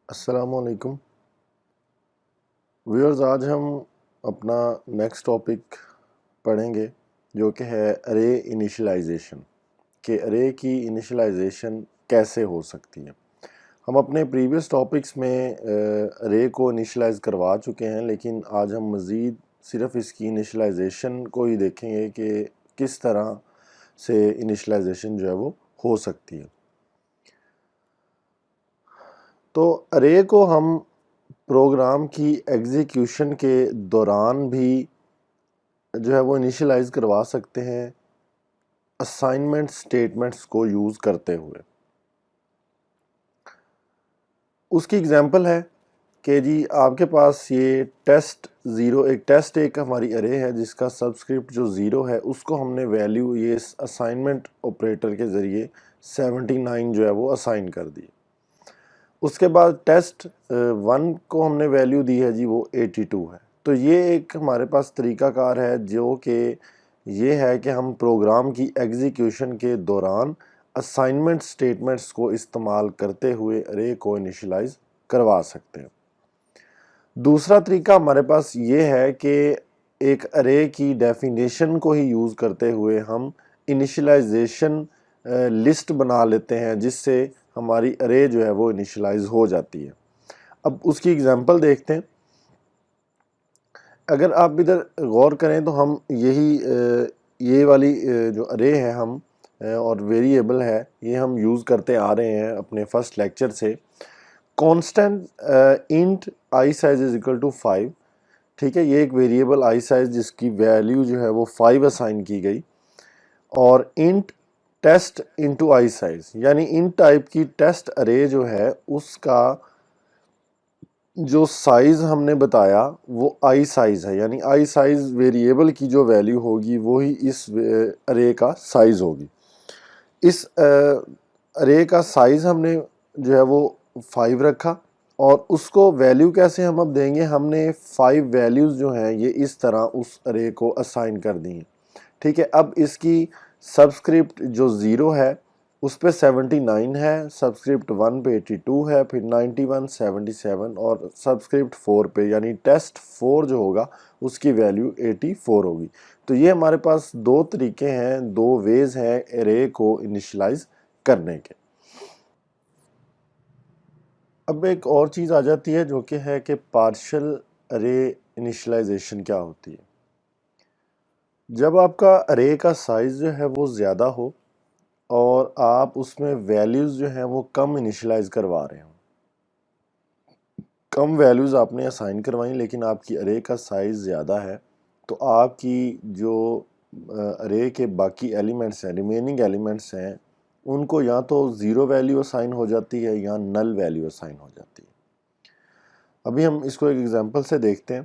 السلام علیکم ویورز، آج ہم اپنا نیکسٹ ٹاپک پڑھیں گے جو کہ ہے ارے انیشلائزیشن، کہ ارے کی انیشلائزیشن کیسے ہو سکتی ہے۔ ہم اپنے پریویس ٹاپکس میں ارے کو انیشلائز کروا چکے ہیں، لیکن آج ہم مزید صرف اس کی انیشلائزیشن کو ہی دیکھیں گے کہ کس طرح سے انیشلائزیشن جو ہے وہ ہو سکتی ہے۔ تو ارے کو ہم پروگرام کی ایگزیکیوشن کے دوران بھی جو ہے وہ انیشلائز کروا سکتے ہیں اسائنمنٹ سٹیٹمنٹس کو یوز کرتے ہوئے۔ اس کی اگزامپل ہے کہ جی آپ کے پاس یہ ٹیسٹ ایک ہماری ارے ہے جس کا سبسکرپٹ جو 0 ہے، اس کو ہم نے ویلیو یہ اسائنمنٹ آپریٹر کے ذریعے 79 جو ہے وہ اسائن کر دی۔ اس کے بعد ٹیسٹ 1 کو ہم نے ویلیو دی ہے جی وہ 82 ہے۔ تو یہ ایک ہمارے پاس طریقہ کار ہے جو کہ یہ ہے کہ ہم پروگرام کی ایگزیکیوشن کے دوران اسائنمنٹ سٹیٹمنٹس کو استعمال کرتے ہوئے ارے کو انیشلائز کروا سکتے ہیں۔ دوسرا طریقہ ہمارے پاس یہ ہے کہ ایک ارے کی ڈیفینیشن کو ہی یوز کرتے ہوئے ہم انیشلائزیشن لسٹ بنا لیتے ہیں، جس سے ہماری ارے جو ہے وہ انیشلائز ہو جاتی ہے۔ اب اس کی اگزامپل دیکھتے ہیں۔ اگر آپ ادھر غور کریں تو ہم یہ والی جو ارے ہے ہم اور ویریبل ہے یہ ہم یوز کرتے آ رہے ہیں اپنے فرسٹ لیکچر سے۔ Constant int I size is equal to 5، ٹھیک ہے، یہ ایک ویریبل آئی سائز جس کی ویلیو جو ہے وہ 5 اسائن کی گئی، اور int test into I size یعنی ان ٹائپ کی ٹیسٹ ارے جو ہے اس کا جو سائز ہم نے بتایا وہ آئی سائز ہے، یعنی آئی سائز ویریبل کی جو ویلیو ہوگی وہی اس ارے کا سائز ہوگی۔ اس ارے کا سائز ہم نے جو ہے وہ 5 رکھا، اور اس کو ویلیو کیسے ہم اب دیں گے، ہم نے 5 ویلیوز جو ہیں یہ اس طرح اس ارے کو اسائن کر دی ہیں، ٹھیک ہے۔ اب اس کی سبسکرپٹ جو 0 ہے اس پہ 79 ہے، سبسکرپٹ 1 پہ 82 ہے، پھر 91 77 اور سبسکرپٹ 4 پہ یعنی ٹیسٹ 4 جو ہوگا اس کی ویلیو 84 ہوگی۔ تو یہ ہمارے پاس دو طریقے ہیں، دو ویز ہیں ارے کو انیشلائز کرنے کے۔ اب ایک اور چیز آ جاتی ہے جو کہ ہے کہ پارشل ارے انیشلائزیشن کیا ہوتی ہے۔ جب آپ کا ارے کا سائز جو ہے وہ زیادہ ہو اور آپ اس میں ویلیوز جو ہیں وہ کم انیشلائز کروا رہے ہوں، کم ویلیوز آپ نے اسائن کروائیں لیکن آپ کی ارے کا سائز زیادہ ہے، تو آپ کی جو ارے کے باقی ایلیمنٹس ہیں، ریمیننگ ایلیمنٹس ہیں، ان کو یا تو 0 ویلیو اسائن ہو جاتی ہے یا نل ویلیو اسائن ہو جاتی ہے۔ ابھی ہم اس کو ایک ایگزامپل سے دیکھتے ہیں۔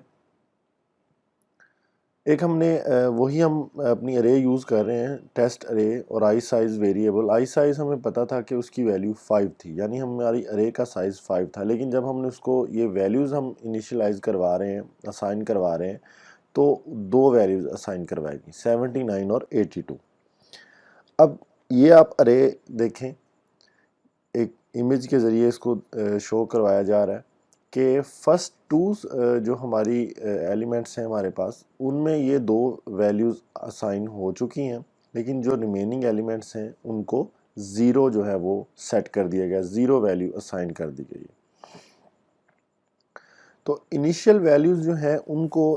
ایک ہم نے وہی ہم اپنی ارے یوز کر رہے ہیں، ٹیسٹ ارے اور آئی سائز ویریبل۔ آئی سائز ہمیں پتا تھا کہ اس کی ویلیو 5 تھی، یعنی ہماری ارے کا سائز 5 تھا، لیکن جب ہم نے اس کو یہ ویلیوز ہم انیشلائز کروا رہے ہیں، اسائن کروا رہے ہیں، تو دو ویلیوز اسائن کروائے گی، 79 اور 82۔ اب یہ آپ ارے دیکھیں، ایک امیج کے ذریعے اس کو شو کروایا جا رہا ہے کہ فرسٹ 2 جو ہماری ایلیمنٹس ہیں ہمارے پاس، ان میں یہ 2 ویلیوز اسائن ہو چکی ہیں، لیکن جو ریمیننگ ایلیمنٹس ہیں ان کو 0 جو ہے وہ سیٹ کر دیا گیا، 0 ویلیو اسائن کر دی گئی۔ تو انیشیل ویلیوز جو ہیں ان کو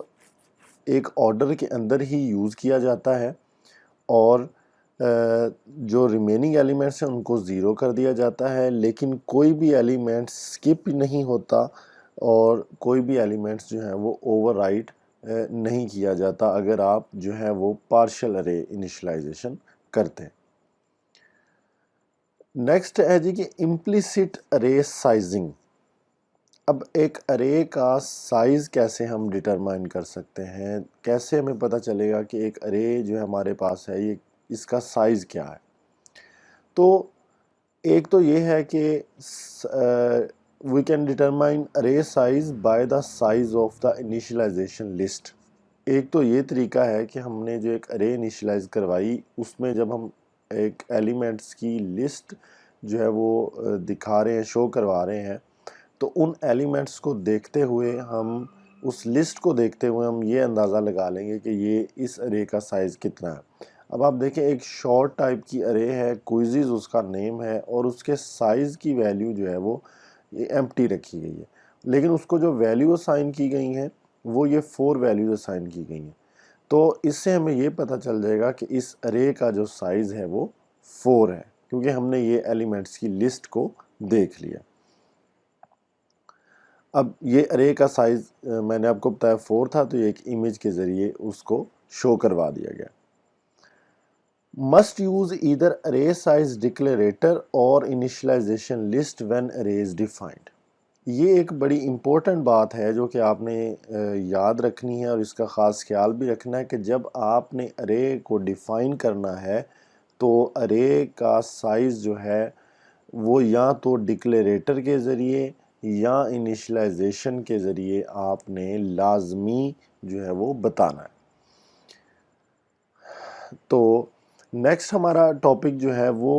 ایک آرڈر کے اندر ہی یوز کیا جاتا ہے، اور جو ریمیننگ ایلیمنٹس ہیں ان کو 0 کر دیا جاتا ہے، لیکن کوئی بھی ایلیمنٹ سکپ نہیں ہوتا اور کوئی بھی ایلیمنٹس جو ہیں وہ اوور رائٹ نہیں کیا جاتا اگر آپ جو ہے وہ پارشل ارے انیشلائزیشن کرتے ہیں۔ نیکسٹ ہے جی کہ امپلیسٹ ارے سائزنگ۔ اب ایک ارے کا سائز کیسے ہم ڈٹرمائن کر سکتے ہیں، کیسے ہمیں پتہ چلے گا کہ ایک ارے جو ہمارے پاس ہے یہ اس کا سائز کیا ہے۔ تو ایک تو یہ ہے کہ we can determine array size by the size of the initialization list۔ ایک تو یہ طریقہ ہے کہ ہم نے جو ایک ارے انیشلائز کروائی اس میں جب ہم ایک ایلیمنٹس کی لسٹ جو ہے وہ دکھا رہے ہیں، شو کروا رہے ہیں، تو ان ایلیمنٹس کو دیکھتے ہوئے ہم اس لسٹ کو دیکھتے ہوئے ہم یہ اندازہ لگا لیں گے کہ یہ اس ارے کا سائز کتنا ہے۔ اب آپ دیکھیں ایک شارٹ ٹائپ کی ارے ہے، کوئزز اس کا نیم ہے، اور اس کے سائز کی ویلیو جو ہے وہ یہ ایمپٹی رکھی گئی ہے، لیکن اس کو جو ویلیو اسائن کی گئی ہیں وہ یہ 4 ویلیوز اسائن کی گئی ہیں۔ تو اس سے ہمیں یہ پتہ چل جائے گا کہ اس ارے کا جو سائز ہے وہ 4 ہے، کیونکہ ہم نے یہ ایلیمنٹس کی لسٹ کو دیکھ لیا۔ اب یہ ارے کا سائز میں نے آپ کو بتایا 4 تھا، تو یہ ایک امیج کے ذریعے اس کو شو کروا دیا گیا۔ must use either array size declarator or initialization list when array is defined۔ یہ ایک بڑی امپورٹنٹ بات ہے جو کہ آپ نے یاد رکھنی ہے، اور اس کا خاص خیال بھی رکھنا ہے کہ جب آپ نے ارے کو ڈیفائن کرنا ہے تو ارے کا سائز جو ہے وہ یا تو ڈکلیریٹر کے ذریعے یا انیشلائزیشن کے ذریعے آپ نے لازمی جو ہے وہ بتانا ہے۔ تو نیکسٹ ہمارا ٹاپک جو ہے وہ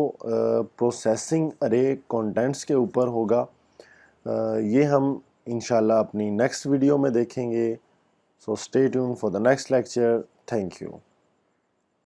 پروسیسنگ ارے کانٹینٹس کے اوپر ہوگا۔ یہ ہم انشاءاللہ اپنی نیکسٹ ویڈیو میں دیکھیں گے۔ So stay tune for the next lecture. Thank you.